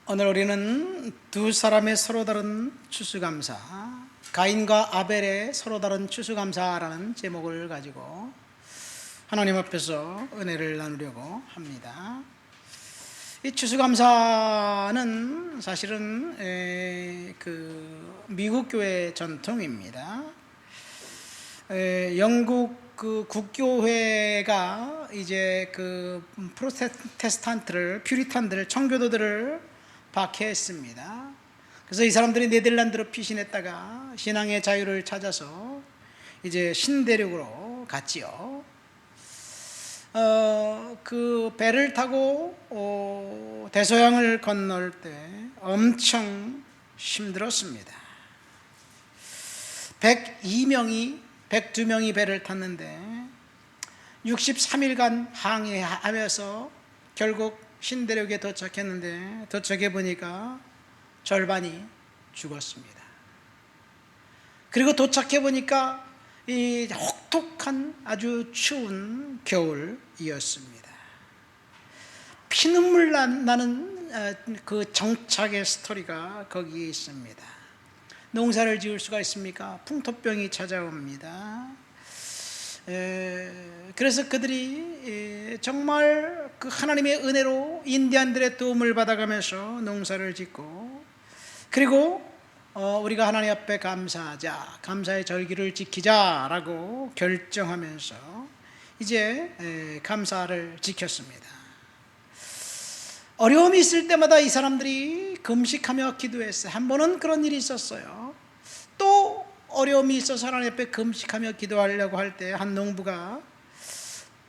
오늘 우리는 두 사람의 서로 다른 추수감사, 가인과 아벨의 서로 다른 추수감사라는 제목을 가지고 하나님 앞에서 은혜를 나누려고 합니다. 이 추수감사는 사실은 미국 교회 전통입니다. 영국 국교회가 이제 프로테스탄트를, 퓨리탄들을, 청교도들을 박해했습니다. 그래서 이 사람들이 네덜란드로 피신했다가 신앙의 자유를 찾아서 이제 신대륙으로 갔지요. 그 배를 타고 대서양을 건널 때 엄청 힘들었습니다. 102명이 배를 탔는데 63일간 항해하면서 결국 신대륙에 도착했는데 도착해 보니까 절반이 죽었습니다. 그리고 도착해 보니까 이 혹독한 아주 추운 겨울이었습니다. 피눈물 나는 그 정착의 스토리가 거기에 있습니다. 농사를 지을 수가 있습니까? 풍토병이 찾아옵니다. 그래서 그들이 정말 그 하나님의 은혜로 인디안들의 도움을 받아가면서 농사를 짓고, 그리고 우리가 하나님 앞에 감사하자, 감사의 절기를 지키자라고 결정하면서 이제 감사를 지켰습니다. 어려움이 있을 때마다 이 사람들이 금식하며 기도했어요. 한 번은 그런 일이 있었어요. 또 어려움이 있어서 하나님 앞에 금식하며 기도하려고 할 때 한 농부가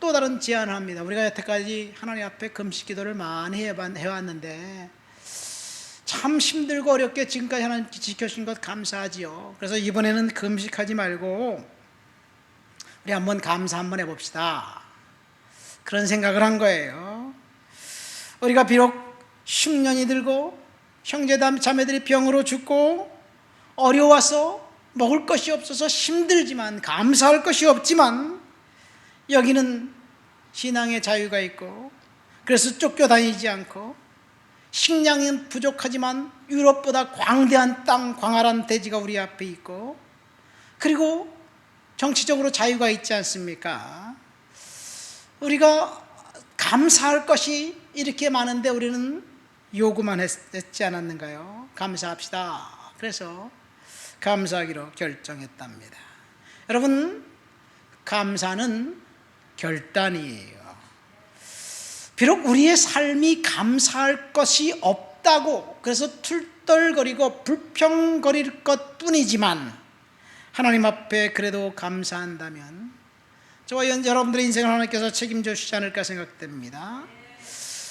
또 다른 제안을 합니다. 우리가 여태까지 하나님 앞에 금식 기도를 많이 해왔는데 참 힘들고 어렵게 지금까지 하나님 지켜주신 것 감사하지요. 그래서 이번에는 금식하지 말고 우리 한번 감사 한번 해봅시다. 그런 생각을 한 거예요. 우리가 비록 10년이 들고 형제 자매들이 병으로 죽고 어려워서 먹을 것이 없어서 힘들지만, 감사할 것이 없지만, 여기는 신앙의 자유가 있고, 그래서 쫓겨다니지 않고, 식량은 부족하지만 유럽보다 광대한 땅, 광활한 대지가 우리 앞에 있고, 그리고 정치적으로 자유가 있지 않습니까? 우리가 감사할 것이 이렇게 많은데 우리는 요구만 했지 않았는가요? 감사합시다. 그래서 감사하기로 결정했답니다. 여러분, 감사는 결단이에요. 비록 우리의 삶이 감사할 것이 없다고 그래서 툴떨거리고 불평거릴 것뿐이지만 하나님 앞에 그래도 감사한다면 저와 여러분들의 인생을 하나님께서 책임져 주시지 않을까 생각됩니다.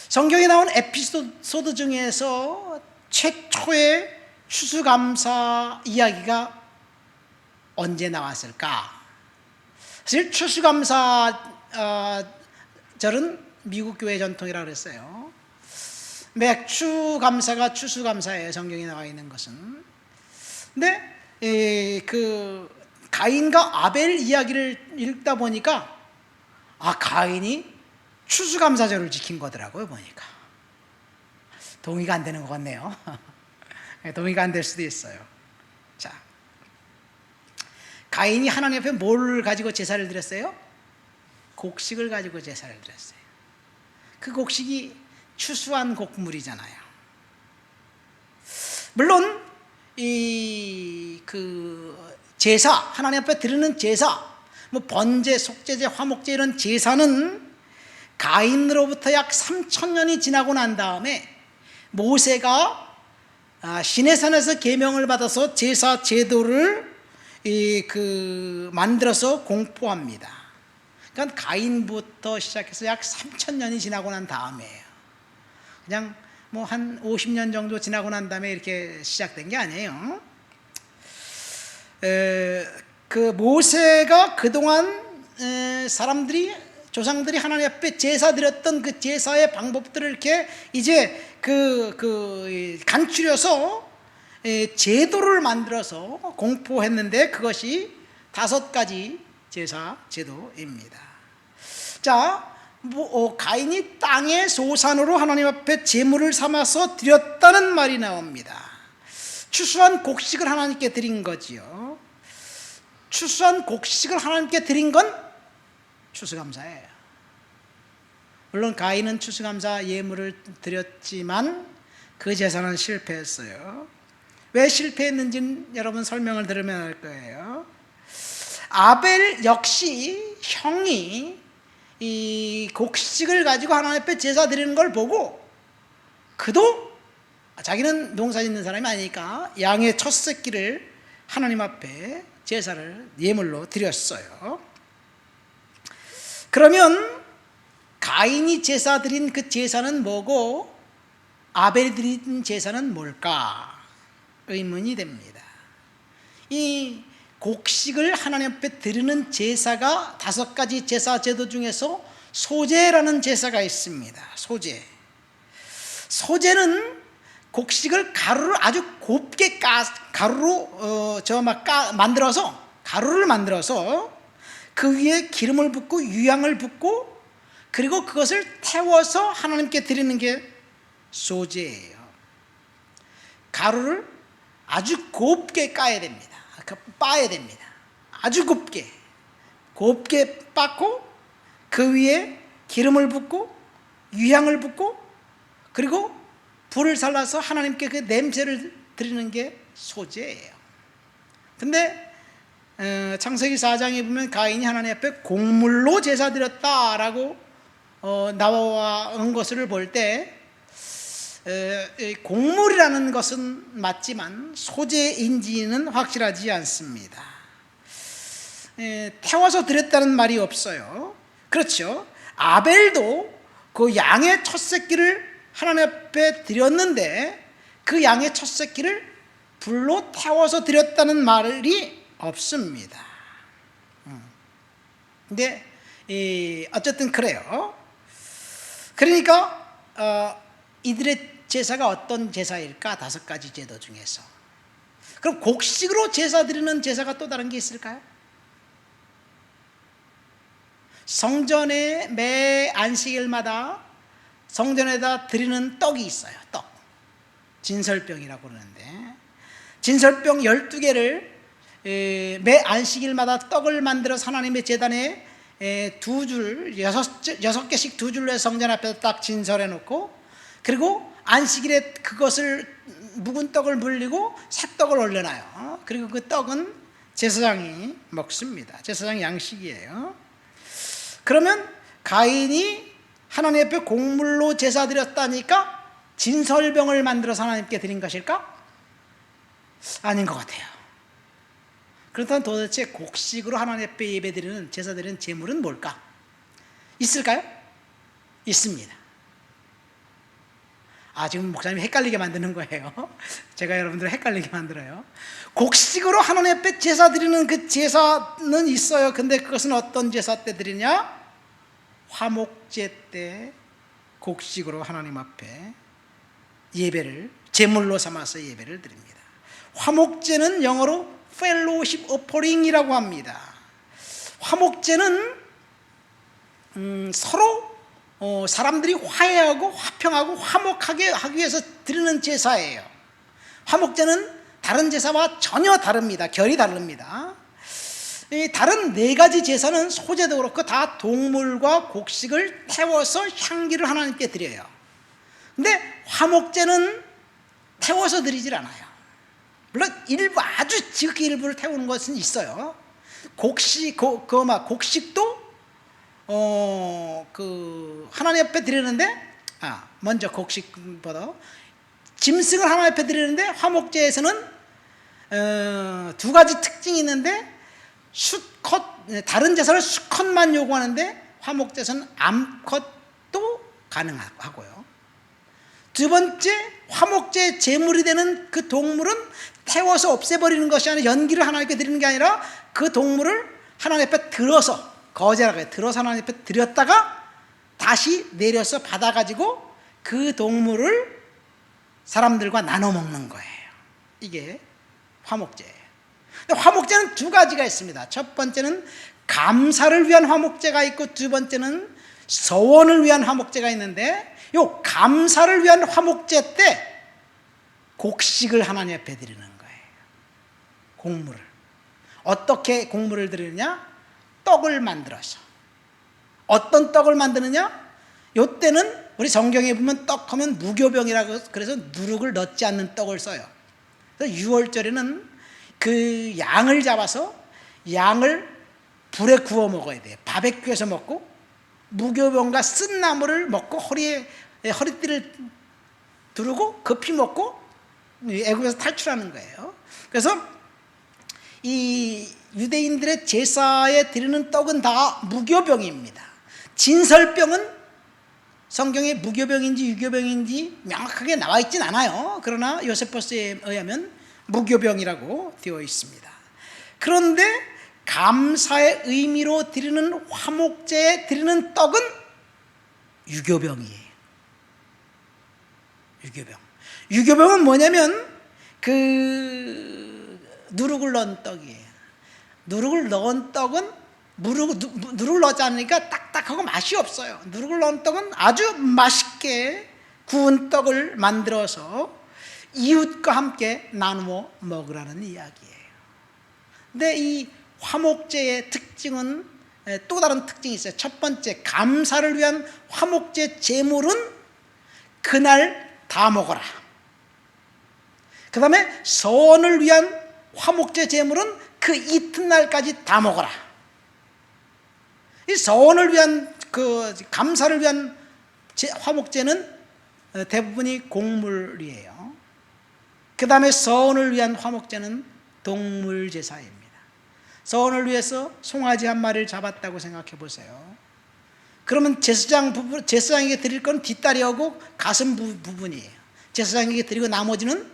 성경에 나온 에피소드 중에서 최초의 추수감사 이야기가 언제 나왔을까? 사실 추수감사절은 미국 교회 전통이라고 그랬어요. 매 추감사가 추수감사예요, 성경에 나와 있는 것은. 근데 그 가인과 아벨 이야기를 읽다 보니까 가인이 추수감사절을 지킨 거더라고요. 보니까 동의가 안 되는 것 같네요. 동의가 안 될 수도 있어요. 자, 가인이 하나님 앞에 뭘 가지고 제사를 드렸어요? 곡식을 가지고 제사를 드렸어요. 그 곡식이 추수한 곡물이잖아요. 물론 제사, 하나님 앞에 드리는 제사, 뭐 번제, 속제제, 화목제 이런 제사는 가인으로부터 약 3000년이 지나고 난 다음에 모세가 시내산에서 계명을 받아서 제사 제도를 만들어서 공포합니다. 그러니까 가인부터 시작해서 약 3000년이 지나고 난 다음에요. 그냥 뭐 한 50년 정도 지나고 난 다음에 이렇게 시작된 게 아니에요. 그 모세가 그동안 조상들이 하나님 앞에 제사 드렸던 그 제사의 방법들을 이렇게 이제 간추려서 제도를 만들어서 공포했는데 그것이 5가지 제사 제도입니다. 자, 가인이 땅의 소산으로 하나님 앞에 제물을 삼아서 드렸다는 말이 나옵니다. 추수한 곡식을 하나님께 드린 거지요. 추수한 곡식을 하나님께 드린 건 추수감사예요. 물론 가인은 추수감사 예물을 드렸지만 그 제사는 실패했어요. 왜 실패했는지는 여러분 설명을 들으면 알 거예요. 아벨 역시 형이 이 곡식을 가지고 하나님 앞에 제사 드리는 걸 보고 그도 자기는 농사 짓는 사람이 아니니까 양의 첫 새끼를 하나님 앞에 제사를 예물로 드렸어요. 그러면 가인이 제사 드린 그 제사는 뭐고 아벨이 드린 제사는 뭘까? 의문이 됩니다. 이 곡식을 하나님 앞에 드리는 제사가 5가지 제사 제도 중에서 소제라는 제사가 있습니다. 소제는 곡식을 가루를 아주 곱게 가루를 만들어서 그 위에 기름을 붓고 유향을 붓고 그리고 그것을 태워서 하나님께 드리는 게 소제예요. 가루를 아주 곱게 빻아야 됩니다. 아주 곱게 빻고 그 위에 기름을 붓고 유향을 붓고 그리고 불을 살라서 하나님께 그 냄새를 드리는 게 소제예요. 근데 창세기 4장에 보면 가인이 하나님 앞에 곡물로 제사 드렸다라고 나온 것을 볼 때 곡물이라는 것은 맞지만 소제인지는 확실하지 않습니다. 태워서 드렸다는 말이 없어요. 그렇죠. 아벨도 그 양의 첫 새끼를 하나님 앞에 드렸는데 그 양의 첫 새끼를 불로 태워서 드렸다는 말이 없습니다. 근데 어쨌든 그래요. 그러니까 이들의 제사가 어떤 제사일까? 5가지 제도 중에서. 그럼 곡식으로 제사 드리는 제사가 또 다른 게 있을까요? 성전에 매 안식일마다 성전에다 드리는 떡이 있어요. 떡. 진설병이라고 그러는데 진설병 12개를 매 안식일마다 떡을 만들어서 하나님의 제단에 6개씩 2줄로 해서 성전 앞에서 딱 진설해 놓고 그리고 안식일에 그것을 묵은 떡을 물리고 새떡을 올려놔요. 그리고 그 떡은 제사장이 먹습니다. 제사장 양식이에요. 그러면 가인이 하나님 앞에 곡물로 제사 드렸다니까 진설병을 만들어서 하나님께 드린 것일까? 아닌 것 같아요. 그렇다면 도대체 곡식으로 하나님 앞에 예배드리는 제사 드리는 제물은 뭘까? 있을까요? 있습니다. 지금 목사님이 헷갈리게 만드는 거예요. 제가 여러분들을 헷갈리게 만들어요. 곡식으로 하나님 앞에 제사 드리는 그 제사는 있어요. 근데 그것은 어떤 제사 때 드리냐? 화목제 때 곡식으로 하나님 앞에 예배를 제물로 삼아서 예배를 드립니다. 화목제는 영어로 fellowship offering이라고 합니다. 화목제는 서로 사람들이 화해하고 화평하고 화목하게 하기 위해서 드리는 제사예요. 화목제는 다른 제사와 전혀 다릅니다. 결이 다릅니다. 다른 4가지 제사는 소제도 그렇고 다 동물과 곡식을 태워서 향기를 하나님께 드려요. 근데 화목제는 태워서 드리질 않아요. 물론 아주 지극히 일부를 태우는 것은 있어요. 곡식도 하나님 앞에 드리는데 먼저 곡식보다 짐승을 하나님 앞에 드리는데 화목제에서는 2가지 특징이 있는데 수컷, 다른 제사를 수컷만 요구하는데 화목제에서는 암컷도 가능하고요. 2번째, 화목제 제물이 되는 그 동물은 태워서 없애버리는 것이 아니라 연기를 하나님께 드리는 게 아니라 그 동물을 하나님 앞에 들어서 거제라고 해요. 들어서 하나님 앞에 드렸다가 다시 내려서 받아가지고 그 동물을 사람들과 나눠 먹는 거예요. 이게 화목제예요. 근데 화목제는 2가지가 있습니다. 첫 번째는 감사를 위한 화목제가 있고 2번째는 서원을 위한 화목제가 있는데 요 감사를 위한 화목제 때 곡식을 하나님 앞에 드리는 거예요. 곡물을. 어떻게 곡물을 드리느냐? 떡을 만들어서. 어떤 떡을 만드느냐? 요 때는 우리 성경에 보면 떡하면 무교병이라고 그래서 누룩을 넣지 않는 떡을 써요. 그래서 6월절에는 그 양을 잡아서 양을 불에 구워 먹어야 돼요. 바베큐에서 먹고 무교병과 쓴 나물을 먹고 허리띠를 두르고 급히 먹고 애굽에서 탈출하는 거예요. 그래서 이 유대인들의 제사에 드리는 떡은 다 무교병입니다. 진설병은 성경에 무교병인지 유교병인지 명확하게 나와 있진 않아요. 그러나 요세포스에 의하면 무교병이라고 되어 있습니다. 그런데 감사의 의미로 드리는 화목제에 드리는 떡은 유교병이에요. 유교병은 뭐냐면 그 누룩을 넣은 떡이에요. 누룩을 넣은 떡은 누룩을 넣지 않으니까 딱딱하고 맛이 없어요. 누룩을 넣은 떡은 아주 맛있게 구운 떡을 만들어서 이웃과 함께 나누어 먹으라는 이야기예요. 근데 이 화목제의 특징은 또 다른 특징이 있어요. 첫 번째, 감사를 위한 화목제 제물은 그날 다 먹어라. 그 다음에 서원을 위한 화목제 제물은 그 이튿날까지 다 먹어라. 이 서원을 위한 그 감사를 위한 화목제는 대부분이 곡물이에요. 그 다음에 서원을 위한 화목제는 동물 제사입니다. 서원을 위해서 송아지 한 마리를 잡았다고 생각해 보세요. 그러면 제사장에게 드릴 건 뒷다리하고 가슴 부분이에요. 제사장에게 드리고 나머지는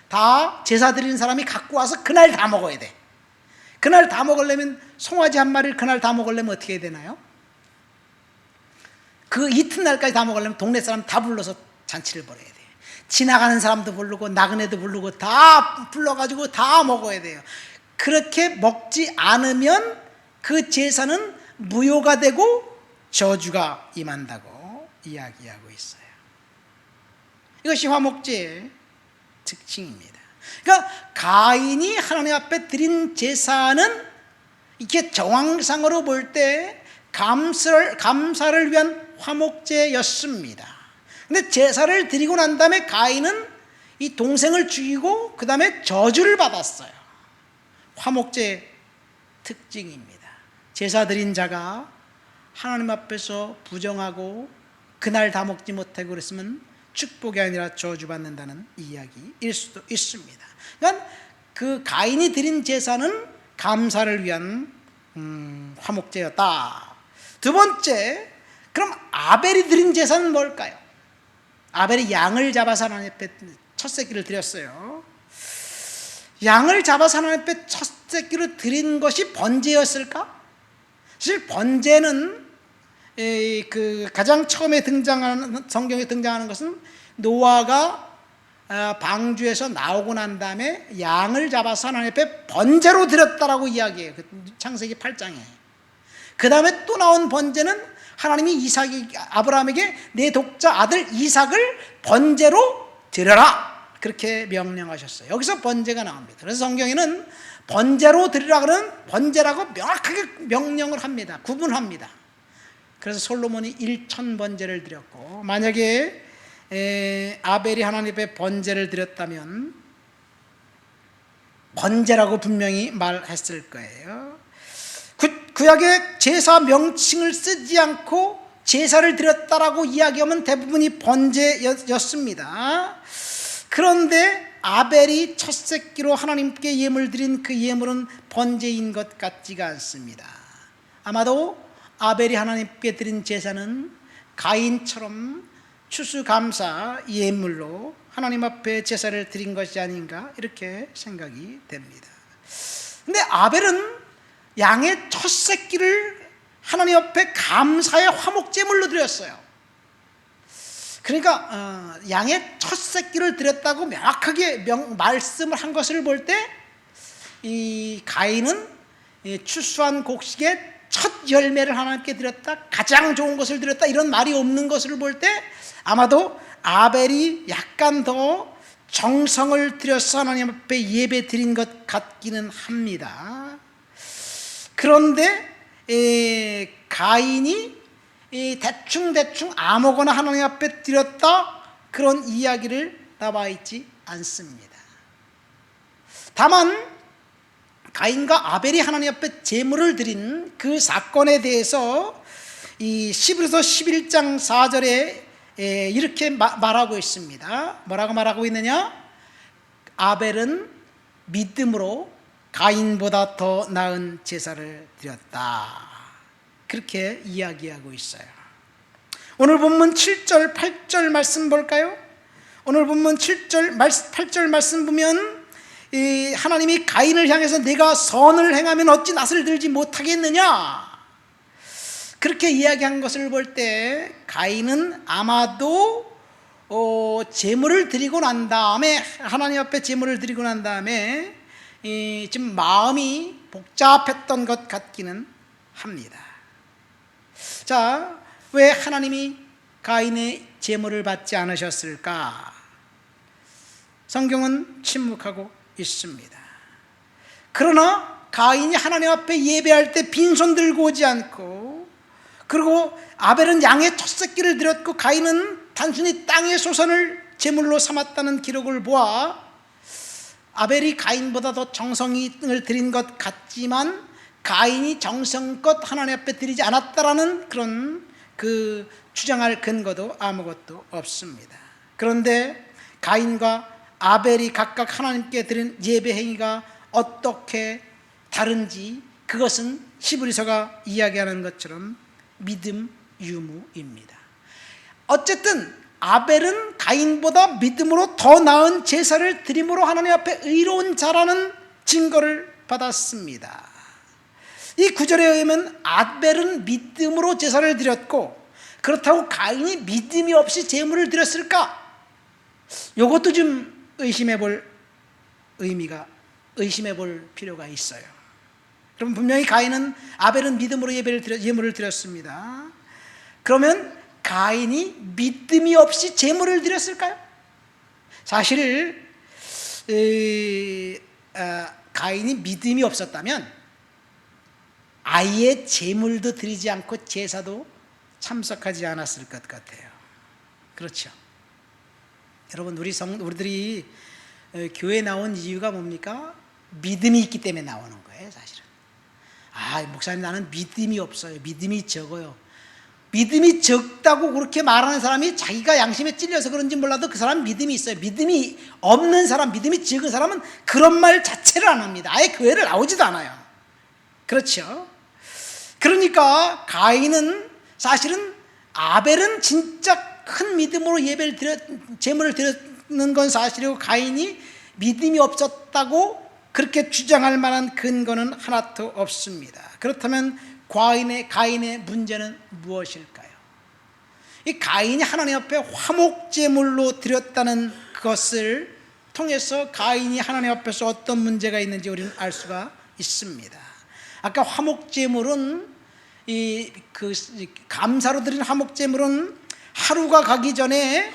다 제사 드리는 사람이 갖고 와서 그날 다 먹어야 돼. 그날 다 먹으려면 송아지 한 마리를 그날 다 먹으려면 어떻게 해야 되나요? 그 이튿날까지 다 먹으려면 동네 사람 다 불러서 잔치를 벌여야 돼요. 지나가는 사람도 부르고 나그네도 부르고 다 불러가지고 다 먹어야 돼요. 그렇게 먹지 않으면 그 제사는 무효가 되고 저주가 임한다고 이야기하고 있어요. 이것이 화목제의 특징입니다. 그러니까 가인이 하나님 앞에 드린 제사는 이렇게 정황상으로 볼 때 감사를 위한 화목제였습니다. 근데 제사를 드리고 난 다음에 가인은 이 동생을 죽이고 그 다음에 저주를 받았어요. 화목제의 특징입니다. 제사 드린 자가 하나님 앞에서 부정하고 그날 다 먹지 못하고 그랬으면 축복이 아니라 저주받는다는 이야기일 수도 있습니다. 그러니까 그 가인이 드린 제사는 감사를 위한 화목제였다. 두 번째, 그럼 아벨이 드린 제사는 뭘까요? 아벨이 양을 잡아서 하나님 앞에 첫 새끼를 드렸어요. 양을 잡아서 하나님 앞에 첫 새끼를 드린 것이 번제였을까? 사실 번제는 그 가장 처음에 성경에 등장하는 것은 노아가 방주에서 나오고 난 다음에 양을 잡아서 하나님 앞에 번제로 드렸다라고 이야기해요. 창세기 8장에. 그 다음에 또 나온 번제는 하나님이 아브라함에게 내 독자 아들 이삭을 번제로 드려라, 그렇게 명령하셨어요. 여기서 번제가 나옵니다. 그래서 성경에는 번제로 드리라 그러는 번제라고 명확하게 명령을 합니다. 구분합니다. 그래서 솔로몬이 1000번제를 드렸고, 만약에 아벨이 하나님 앞에 번제를 드렸다면 번제라고 분명히 말했을 거예요. 구약의 제사 명칭을 쓰지 않고 제사를 드렸다라고 이야기하면 대부분이 번제였습니다. 그런데 아벨이 첫 새끼로 하나님께 예물 드린 그 예물은 번제인 것 같지가 않습니다. 아마도 아벨이 하나님께 드린 제사는 가인처럼 추수감사 예물로 하나님 앞에 제사를 드린 것이 아닌가, 이렇게 생각이 됩니다. 근데 아벨은 양의 첫 새끼를 하나님 앞에 감사의 화목제물로 드렸어요. 그러니까 양의 첫 새끼를 드렸다고 명확하게 말씀을 한 것을 볼 때 이 가인은 추수한 곡식의 첫 열매를 하나님께 드렸다, 가장 좋은 것을 드렸다, 이런 말이 없는 것을 볼 때 아마도 아벨이 약간 더 정성을 들여서 하나님 앞에 예배 드린 것 같기는 합니다. 그런데 가인이 대충 아무거나 하나님 앞에 드렸다, 그런 이야기를 나와 있지 않습니다. 다만 가인과 아벨이 하나님 앞에 제물을 드린 그 사건에 대해서 이 히브리서 11장 4절에 이렇게 말하고 있습니다. 뭐라고 말하고 있느냐? 아벨은 믿음으로 가인보다 더 나은 제사를 드렸다, 그렇게 이야기하고 있어요. 오늘 본문 7절 8절 말씀 볼까요? 오늘 본문 7절 8절 말씀 보면 하나님이 가인을 향해서 내가 선을 행하면 어찌 낫을 들지 못하겠느냐, 그렇게 이야기한 것을 볼 때 가인은 아마도 제물을 드리고 난 다음에, 하나님 앞에 제물을 드리고 난 다음에 좀 마음이 복잡했던 것 같기는 합니다. 자, 왜 하나님이 가인의 제물을 받지 않으셨을까? 성경은 침묵하고 있습니다. 그러나 가인이 하나님 앞에 예배할 때 빈손 들고 오지 않고, 그리고 아벨은 양의 첫 새끼를 드렸고 가인은 단순히 땅의 소산을 제물로 삼았다는 기록을 보아 아벨이 가인보다 더 정성을 들인 것 같지만 가인이 정성껏 하나님 앞에 드리지 않았다라는 그런 주장할 근거도 아무것도 없습니다. 그런데 가인과 아벨이 각각 하나님께 드린 예배 행위가 어떻게 다른지, 그것은 히브리서가 이야기하는 것처럼 믿음 유무입니다. 어쨌든 아벨은 가인보다 믿음으로 더 나은 제사를 드림으로 하나님 앞에 의로운 자라는 증거를 받았습니다. 이 구절에 의하면 아벨은 믿음으로 제사를 드렸고, 그렇다고 가인이 믿음이 없이 제물을 드렸을까? 이것도 좀 의심해 볼 필요가 있어요. 그럼 분명히 가인은, 아벨은 믿음으로 예물을 드렸습니다. 그러면 가인이 믿음이 없이 제물을 드렸을까요? 사실 가인이 믿음이 없었다면 아예 제물도 드리지 않고 제사도 참석하지 않았을 것 같아요. 그렇죠? 여러분, 우리들이 교회 나온 이유가 뭡니까? 믿음이 있기 때문에 나오는 거예요, 사실은. 목사님, 나는 믿음이 없어요. 믿음이 적어요. 믿음이 적다고 그렇게 말하는 사람이 자기가 양심에 찔려서 그런지 몰라도 그 사람은 믿음이 있어요. 믿음이 없는 사람, 믿음이 적은 사람은 그런 말 자체를 안 합니다. 아예 교회를 나오지도 않아요. 그렇죠? 그러니까 가인은, 사실은 아벨은 진짜 큰 믿음으로 제물을 드렸는 건 사실이고, 가인이 믿음이 없었다고 그렇게 주장할 만한 근거는 하나도 없습니다. 그렇다면 가인의 문제는 무엇일까요? 이 가인이 하나님 앞에 화목제물로 드렸다는 것을 통해서 가인이 하나님 앞에서 어떤 문제가 있는지 우리는 알 수가 있습니다. 아까 화목제물은 감사로 드린 화목제물은 하루가 가기 전에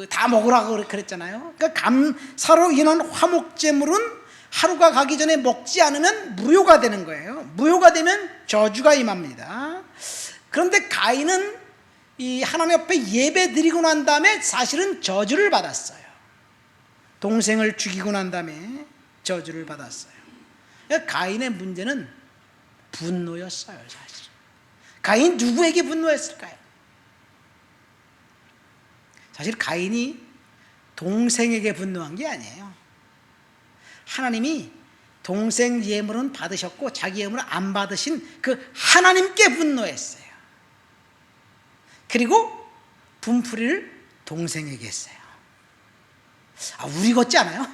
다 먹으라고 그랬잖아요. 그러니까 감사로 인한 화목제물은 하루가 가기 전에 먹지 않으면 무효가 되는 거예요. 무효가 되면 저주가 임합니다. 그런데 가인은 이 하나님 앞에 예배 드리고 난 다음에 사실은 저주를 받았어요. 동생을 죽이고 난 다음에 저주를 받았어요. 그러니까 가인의 문제는 분노였어요, 사실. 가인 누구에게 분노했을까요? 사실 가인이 동생에게 분노한 게 아니에요. 하나님이 동생 예물은 받으셨고 자기 예물은 안 받으신 그 하나님께 분노했어요. 그리고 분풀이를 동생에게 했어요. 우리 같지 않아요?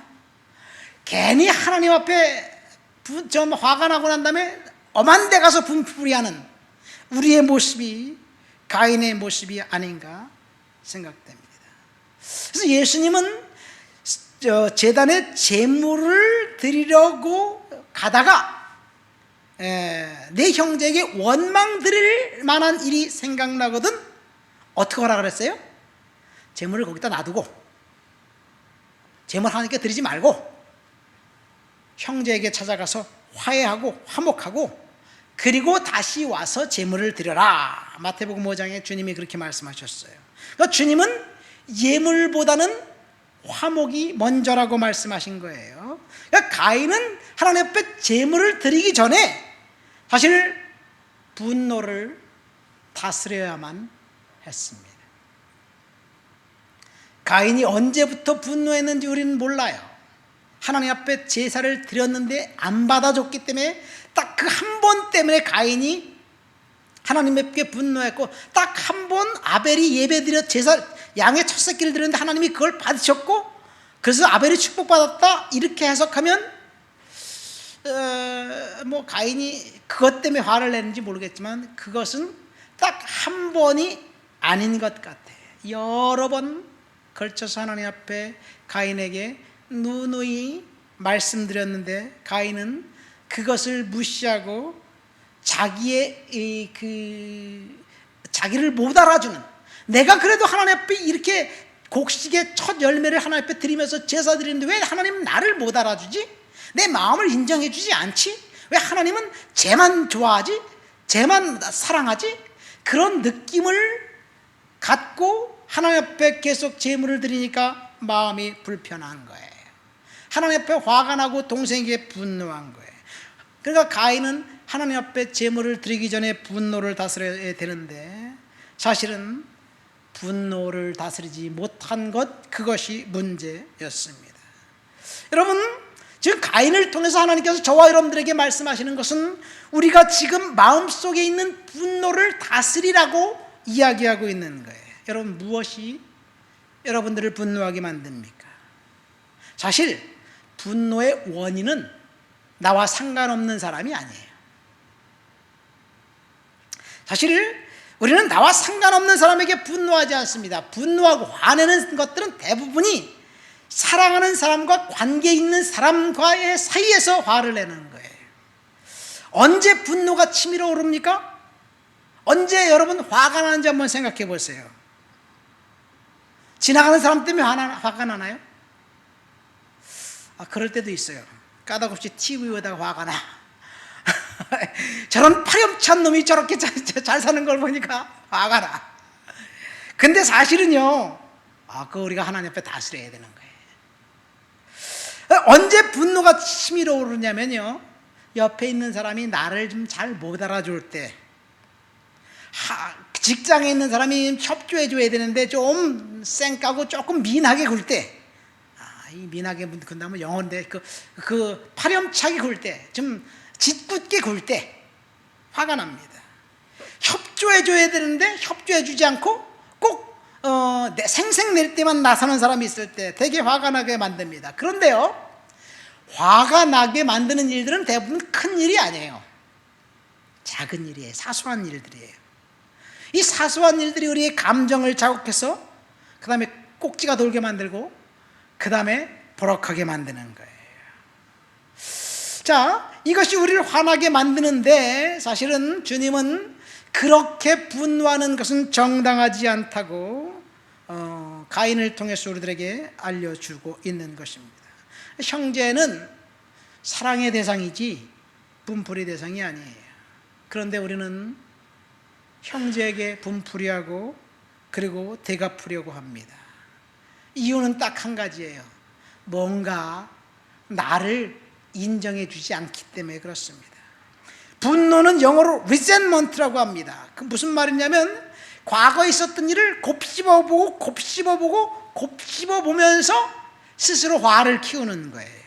괜히 하나님 앞에 좀 화가 나고 난 다음에 엄한 데 가서 분풀이하는 우리의 모습이 가인의 모습이 아닌가 생각됩니다. 그래서 예수님은 제단에 제물을 드리려고 가다가 내 형제에게 원망 드릴 만한 일이 생각나거든 어떻게 하라 그랬어요? 재물을 거기다 놔두고 재물 하나님께 드리지 말고 형제에게 찾아가서 화해하고 화목하고 그리고 다시 와서 재물을 드려라. 마태복음 5장에 주님이 그렇게 말씀하셨어요. 그러니까 주님은 예물보다는 화목이 먼저라고 말씀하신 거예요. 그러니까 가인은 하나님 앞에 재물을 드리기 전에 사실 분노를 다스려야만 했습니다. 가인이 언제부터 분노했는지 우리는 몰라요. 하나님 앞에 제사를 드렸는데 안 받아줬기 때문에 딱 그 한 번 때문에 가인이 하나님께 분노했고 딱 한 번 아벨이 예배드려 제사 양의 첫 새끼를 드렸는데 하나님이 그걸 받으셨고 그래서 아벨이 축복받았다 이렇게 해석하면 뭐 가인이 그것 때문에 화를 냈는지 모르겠지만 그것은 딱 한 번이 아닌 것 같아요. 여러 번 걸쳐서 하나님 앞에 가인에게 누누이 말씀드렸는데 가인은 그것을 무시하고 자기의 자기를 못 알아주는, 내가 그래도 하나님 앞에 이렇게 곡식의 첫 열매를 하나님 앞에 드리면서 제사 드리는데 왜 하나님은 나를 못 알아주지? 내 마음을 인정해 주지 않지? 왜 하나님은 쟤만 좋아하지? 쟤만 사랑하지? 그런 느낌을 갖고 하나님 앞에 계속 제물을 드리니까 마음이 불편한 거예요. 하나님 앞에 화가 나고 동생에게 분노한 거예요. 그러니까 가인은 하나님 앞에 제물을 드리기 전에 분노를 다스려야 되는데 사실은 분노를 다스리지 못한 것, 그것이 문제였습니다. 여러분, 지금 가인을 통해서 하나님께서 저와 여러분들에게 말씀하시는 것은 우리가 지금 마음속에 있는 분노를 다스리라고 이야기하고 있는 거예요. 여러분, 무엇이 여러분들을 분노하게 만듭니까? 사실 분노의 원인은 나와 상관없는 사람이 아니에요. 사실 우리는 나와 상관없는 사람에게 분노하지 않습니다. 분노하고 화내는 것들은 대부분이 사랑하는 사람과 관계 있는 사람과의 사이에서 화를 내는 거예요. 언제 분노가 치밀어 오릅니까? 언제 여러분 화가 나는지 한번 생각해 보세요. 지나가는 사람 때문에 화가 나나요? 그럴 때도 있어요. 까닭없이 TV 보다가 화가 나. 저런 파렴치한 놈이 저렇게 잘 사는 걸 보니까 화가 나. 근데 사실은요, 그거 우리가 하나님 앞에 다스려야 되는 거예요. 언제 분노가 치밀어 오르냐면요, 옆에 있는 사람이 나를 좀 잘 못 알아줄 때, 직장에 있는 사람이 협조해 줘야 되는데 좀 쌩까고 조금 민하게 굴 때, 이 민하게 군다면 영어인데 그 파렴치하게 굴 때, 좀 짓궂게 굴 때 화가 납니다. 협조해 줘야 되는데 협조해 주지 않고 꼭 생색 낼 때만 나서는 사람이 있을 때 되게 화가 나게 만듭니다. 그런데요, 화가 나게 만드는 일들은 대부분 큰 일이 아니에요. 작은 일이에요. 사소한 일들이에요. 이 사소한 일들이 우리의 감정을 자극해서 그 다음에 꼭지가 돌게 만들고 그 다음에 버럭하게 만드는 거예요. 자, 이것이 우리를 화나게 만드는데 사실은 주님은 그렇게 분노하는 것은 정당하지 않다고 가인을 통해서 우리들에게 알려주고 있는 것입니다. 형제는 사랑의 대상이지 분풀이 대상이 아니에요. 그런데 우리는 형제에게 분풀이하고 그리고 되갚으려고 합니다. 이유는 딱 한 가지예요. 뭔가 나를 인정해 주지 않기 때문에 그렇습니다. 분노는 영어로 resentment라고 합니다. 그 무슨 말이냐면 과거에 있었던 일을 곱씹어보고 곱씹어보면서 스스로 화를 키우는 거예요.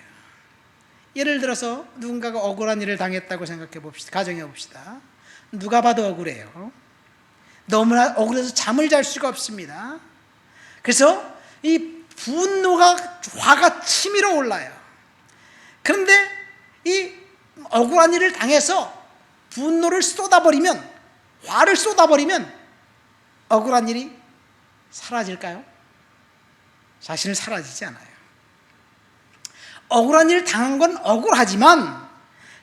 예를 들어서 누군가가 억울한 일을 당했다고 생각해 봅시다. 가정해 봅시다. 누가 봐도 억울해요. 너무나 억울해서 잠을 잘 수가 없습니다. 그래서 이 분노가, 화가 치밀어 올라요. 그런데 이 억울한 일을 당해서 분노를 쏟아버리면, 화를 쏟아버리면 억울한 일이 사라질까요? 사실은 사라지지 않아요. 억울한 일을 당한 건 억울하지만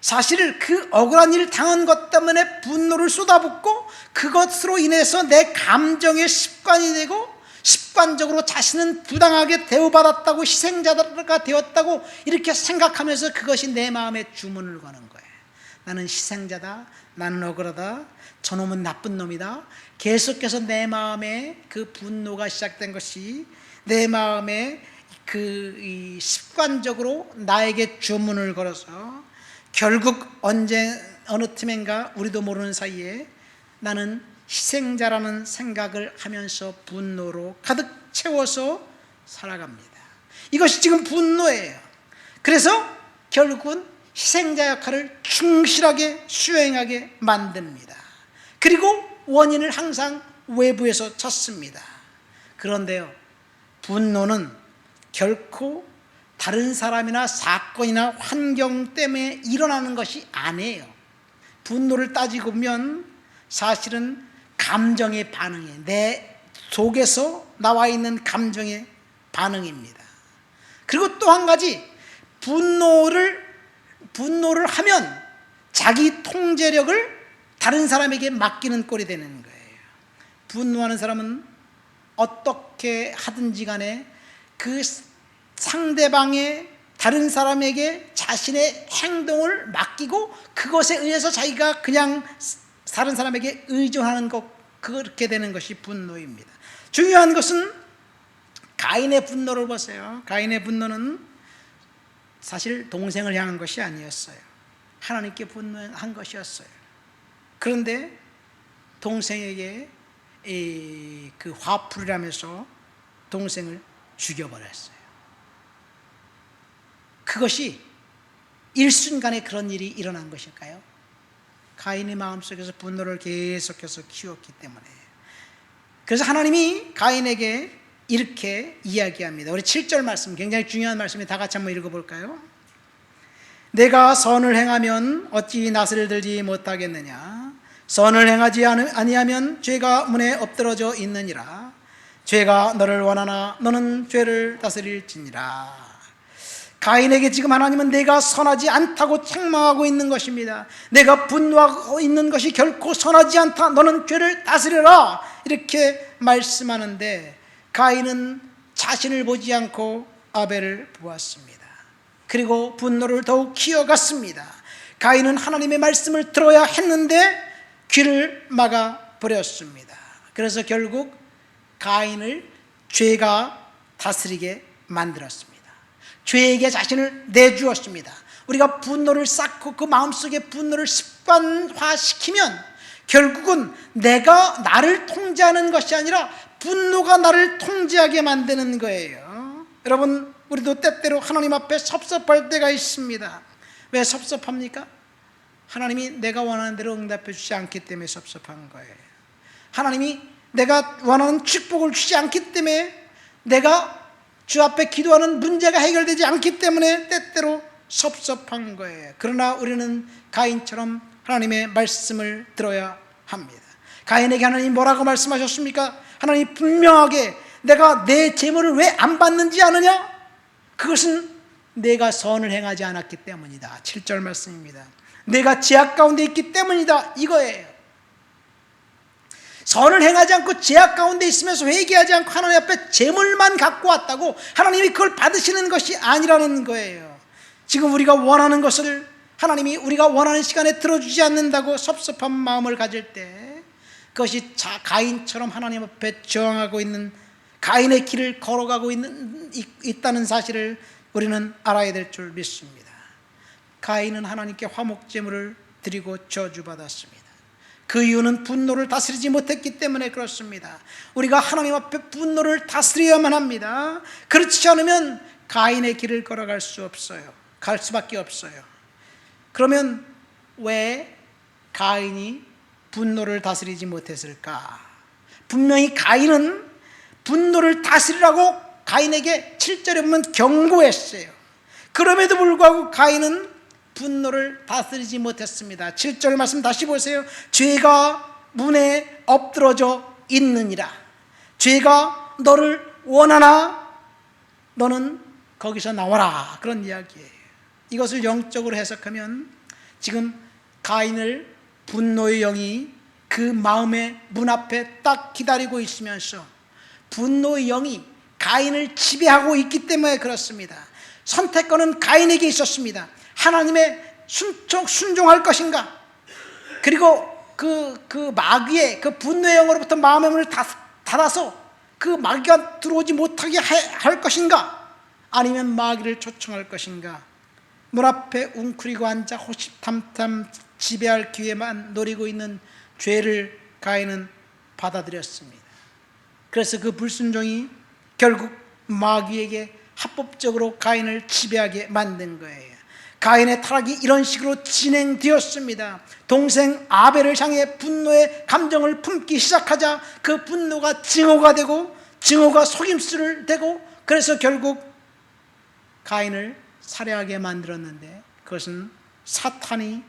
사실 그 억울한 일을 당한 것 때문에 분노를 쏟아붓고 그것으로 인해서 내 감정의 습관이 되고 습관적으로 자신은 부당하게 대우받았다고 희생자가 되었다고 이렇게 생각하면서 그것이 내 마음에 주문을 거는 거예요. 나는 희생자다, 나는 억울하다, 저놈은 나쁜 놈이다. 계속해서 내 마음에 그 분노가 시작된 것이 내 마음에 그 습관적으로 나에게 주문을 걸어서 결국 어느 틈엔가 우리도 모르는 사이에 나는 희생자라는 생각을 하면서 분노로 가득 채워서 살아갑니다. 이것이 지금 분노예요. 그래서 결국은 희생자 역할을 충실하게 수행하게 만듭니다. 그리고 원인을 항상 외부에서 찾습니다. 그런데요, 분노는 결코 다른 사람이나 사건이나 환경 때문에 일어나는 것이 아니에요. 분노를 따지고 보면 사실은 감정의 반응이에요. 내 속에서 나와 있는 감정의 반응입니다. 그리고 또 한 가지, 분노를 하면 자기 통제력을 다른 사람에게 맡기는 꼴이 되는 거예요. 분노하는 사람은 어떻게 하든지 간에 그 상대방의 다른 사람에게 자신의 행동을 맡기고 그것에 의해서 자기가 그냥 다른 사람에게 의존하는 것, 그렇게 되는 것이 분노입니다. 중요한 것은 가인의 분노를 보세요. 가인의 분노는 사실 동생을 향한 것이 아니었어요. 하나님께 분노한 것이었어요. 그런데 동생에게 그 화풀이라면서 동생을 죽여버렸어요. 그것이 일순간에 그런 일이 일어난 것일까요? 가인의 마음속에서 분노를 계속해서 키웠기 때문에. 그래서 하나님이 가인에게 이렇게 이야기합니다. 우리 7절 말씀, 굉장히 중요한 말씀이 다 같이 한번 읽어볼까요? 내가 선을 행하면 어찌 낫을 들지 못하겠느냐? 선을 행하지 아니하면 죄가 문에 엎드러져 있느니라. 죄가 너를 원하나 너는 죄를 다스릴지니라. 가인에게 지금 하나님은 내가 선하지 않다고 책망하고 있는 것입니다. 내가 분노하고 있는 것이 결코 선하지 않다. 너는 죄를 다스려라. 이렇게 말씀하는데 가인은 자신을 보지 않고 아벨을 보았습니다. 그리고 분노를 더욱 키워갔습니다. 가인은 하나님의 말씀을 들어야 했는데 귀를 막아버렸습니다. 그래서 결국 가인을 죄가 다스리게 만들었습니다. 죄에게 자신을 내주었습니다. 우리가 분노를 쌓고 그 마음속에 분노를 습관화시키면 결국은 내가 나를 통제하는 것이 아니라 분노가 나를 통제하게 만드는 거예요. 여러분, 우리도 때때로 하나님 앞에 섭섭할 때가 있습니다. 왜 섭섭합니까? 하나님이 내가 원하는 대로 응답해 주지 않기 때문에 섭섭한 거예요. 하나님이 내가 원하는 축복을 주지 않기 때문에, 내가 주 앞에 기도하는 문제가 해결되지 않기 때문에 때때로 섭섭한 거예요. 그러나 우리는 가인처럼 하나님의 말씀을 들어야 합니다. 가인에게 하나님 뭐라고 말씀하셨습니까? 하나님 분명하게 내가 내 재물을 왜 안 받는지 아느냐? 그것은 내가 선을 행하지 않았기 때문이다. 7절 말씀입니다. 내가 죄악 가운데 있기 때문이다, 이거예요. 선을 행하지 않고 죄악 가운데 있으면서 회개하지 않고 하나님 앞에 재물만 갖고 왔다고 하나님이 그걸 받으시는 것이 아니라는 거예요. 지금 우리가 원하는 것을 하나님이 우리가 원하는 시간에 들어주지 않는다고 섭섭한 마음을 가질 때, 그것이 가인처럼 하나님 앞에 저항하고 있는, 가인의 길을 걸어가고 있다는 사실을 우리는 알아야 될 줄 믿습니다. 가인은 하나님께 화목제물을 드리고 저주받았습니다. 그 이유는 분노를 다스리지 못했기 때문에 그렇습니다. 우리가 하나님 앞에 분노를 다스려야만 합니다. 그렇지 않으면 가인의 길을 걸어갈 수 없어요. 갈 수밖에 없어요. 그러면 왜 가인이 분노를 다스리지 못했을까? 분명히 가인은 분노를 다스리라고 가인에게 7절에 보면 경고했어요. 그럼에도 불구하고 가인은 분노를 다스리지 못했습니다. 7절 말씀 다시 보세요. 죄가 문에 엎드러져 있느니라. 죄가 너를 원하나 너는 거기서 나와라, 그런 이야기예요. 이것을 영적으로 해석하면 지금 가인을 분노의 영이 그 마음의 문 앞에 딱 기다리고 있으면서 분노의 영이 가인을 지배하고 있기 때문에 그렇습니다. 선택권은 가인에게 있었습니다. 하나님의 순종할 것인가, 그리고 그 마귀의 그 분노의 영으로부터 마음의 문을 닫아서 그 마귀가 들어오지 못하게 할 것인가, 아니면 마귀를 초청할 것인가. 문 앞에 웅크리고 앉아 호시탐탐 지배할 기회만 노리고 있는 죄를 가인은 받아들였습니다. 그래서 그 불순종이 결국 마귀에게 합법적으로 가인을 지배하게 만든 거예요. 가인의 타락이 이런 식으로 진행되었습니다. 동생 아벨을 향해 분노의 감정을 품기 시작하자 그 분노가 증오가 되고, 증오가 속임수를 되고, 그래서 결국 가인을 살해하게 만들었는데, 그것은 사탄이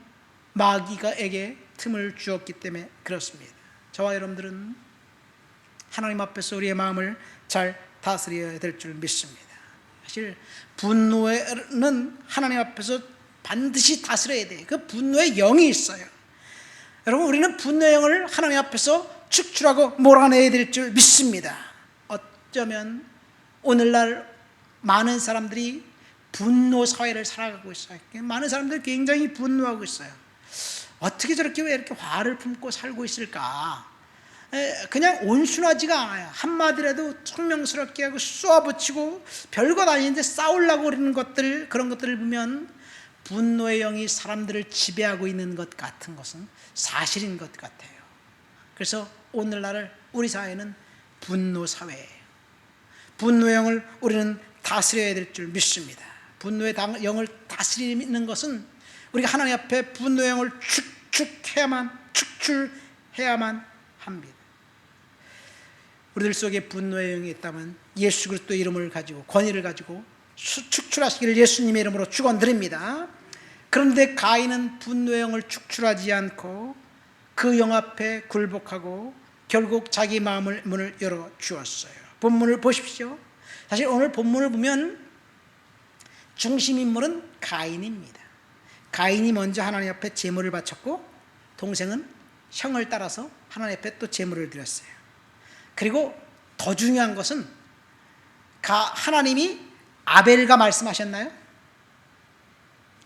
마귀가에게 틈을 주었기 때문에 그렇습니다. 저와 여러분들은 하나님 앞에서 우리의 마음을 잘 다스려야 될 줄 믿습니다. 사실 분노는 하나님 앞에서 반드시 다스려야 돼요. 그 분노의 영이 있어요. 여러분, 우리는 분노의 영을 하나님 앞에서 축출하고 몰아내야 될 줄 믿습니다. 어쩌면 오늘날 많은 사람들이 분노 사회를 살아가고 있어요. 많은 사람들이 굉장히 분노하고 있어요. 어떻게 저렇게 왜 이렇게 화를 품고 살고 있을까? 그냥 온순하지가 않아요. 한마디라도 총명스럽게 하고 쏘아붙이고 별것 아닌데 싸우려고 그러는 것들, 그런 것들을 보면 분노의 영이 사람들을 지배하고 있는 것 같은 것은 사실인 것 같아요. 그래서 오늘날 우리 사회는 분노 사회예요. 분노의 영을 우리는 다스려야 될 줄 믿습니다. 분노의 영을 다스리는 것은 우리가 하나님 앞에 분노의 영을 축출해야만 합니다. 우리들 속에 분노의 영이 있다면 예수 그리스도의 이름을 가지고, 권위를 가지고 축출하시기를 예수님의 이름으로 축원드립니다. 그런데 가인은 분노의 영을 축출하지 않고 그 영 앞에 굴복하고 결국 자기 마음을 문을 열어 주었어요. 본문을 보십시오. 사실 오늘 본문을 보면 중심 인물은 가인입니다. 가인이 먼저 하나님 앞에 제물을 바쳤고, 동생은 형을 따라서 하나님 앞에 또 제물을 드렸어요. 그리고 더 중요한 것은 하나님이 아벨과 말씀하셨나요?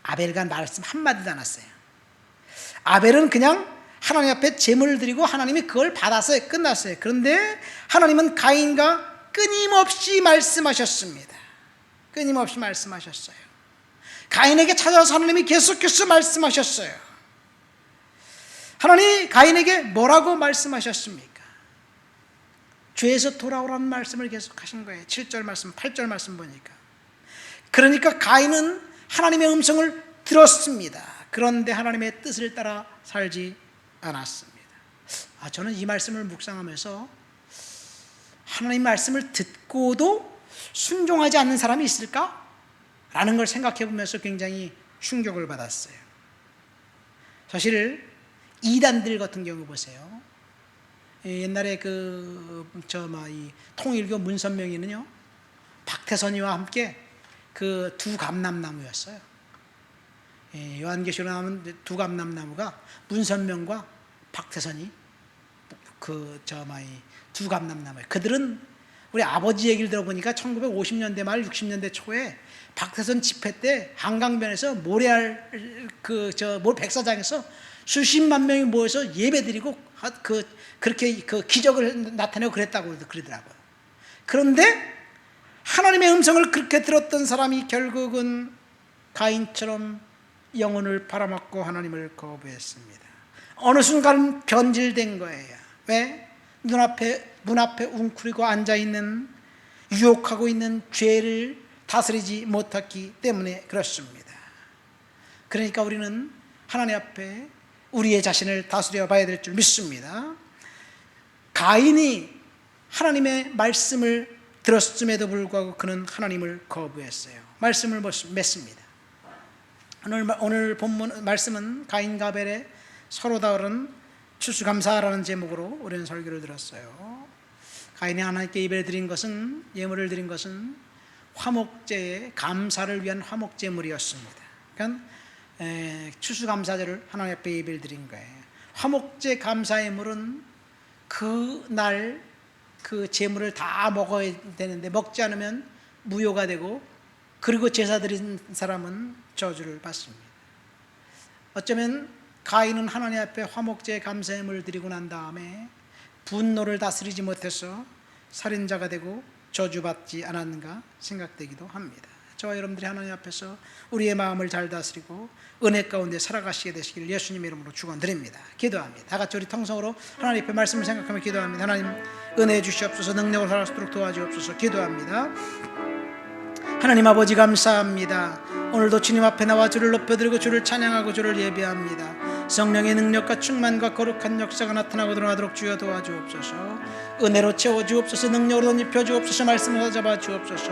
아벨과 말씀 한마디도 안 했어요. 아벨은 그냥 하나님 앞에 제물을 드리고 하나님이 그걸 받았어요. 끝났어요. 그런데 하나님은 가인과 끊임없이 말씀하셨습니다. 끊임없이 말씀하셨어요. 가인에게 찾아와서 하나님이 계속해서 말씀하셨어요. 하나님이 가인에게 뭐라고 말씀하셨습니까? 죄에서 돌아오라는 말씀을 계속 하신 거예요. 7절 말씀, 8절 말씀 보니까. 그러니까 가인은 하나님의 음성을 들었습니다. 그런데 하나님의 뜻을 따라 살지 않았습니다. 저는 이 말씀을 묵상하면서 하나님 말씀을 듣고도 순종하지 않는 사람이 있을까? 라는 걸 생각해 보면서 굉장히 충격을 받았어요. 사실 이단들 같은 경우 보세요. 옛날에 이 통일교 문선명이는요, 박태선이와 함께 그 두 감람나무였어요. 요한계시로 나오는 두 감람나무가 문선명과 박태선이 두 감람나무예요. 그들은 우리 아버지 얘기를 들어보니까 1950년대 말 60년대 초에 박태선 집회 때 한강변에서 모래알 백사장에서 수십만 명이 모여서 예배드리고 그렇게 기적을 나타내고 그랬다고 그러더라고요. 그런데 하나님의 음성을 그렇게 들었던 사람이 결국은 가인처럼 영혼을 팔아먹고 하나님을 거부했습니다. 어느 순간 변질된 거예요. 왜? 문 앞에 웅크리고 앉아있는, 유혹하고 있는 죄를 다스리지 못했기 때문에 그렇습니다. 그러니까 우리는 하나님 앞에 우리의 자신을 다스려 봐야 될 줄 믿습니다. 가인이 하나님의 말씀을 들었음에도 불구하고 그는 하나님을 거부했어요. 말씀을 맺습니다. 오늘 본문 말씀은 가인과 아벨의 서로 다른 추수감사라는 제목으로 우리는 설교를 들었어요. 가인이 하나님께 예물을 드린 것은 화목제의 감사를 위한 화목제물이었습니다. 그러니까 추수감사절을 하나님 앞에 예배를 드린 거예요. 화목제 감사의 물은 그날 그 제물을 다 먹어야 되는데 먹지 않으면 무효가 되고, 그리고 제사 드린 사람은 저주를 받습니다. 어쩌면 가인은 하나님 앞에 화목제 감사의 물을 드리고 난 다음에 분노를 다스리지 못해서 살인자가 되고 저주받지 않았는가 생각되기도 합니다. 저와 여러분들이 하나님 앞에서 우리의 마음을 잘 다스리고 은혜 가운데 살아가시게 되시기를 예수님의 이름으로 축원드립니다. 기도합니다. 다 같이 우리 통성으로 하나님 앞에 말씀을 생각하며 기도합니다. 하나님 은혜 주시옵소서. 능력을 살아갈 수 있도록 도와주옵소서. 기도합니다. 하나님 아버지 감사합니다. 오늘도 주님 앞에 나와 주를 높여드리고 주를 찬양하고 주를 예배합니다. 성령의 능력과 충만과 거룩한 역사가 나타나고 드러나도록 주여 도와주옵소서. 은혜로 채워주옵소서. 능력으로 덧입혀주옵소서. 말씀으로 잡아주옵소서.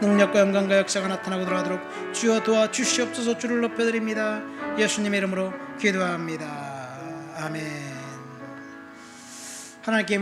능력과 영광과 역사가 나타나고 드러나도록 주여 도와주시옵소서. 주를 높여드립니다. 예수님의 이름으로 기도합니다. 아멘. 하나님께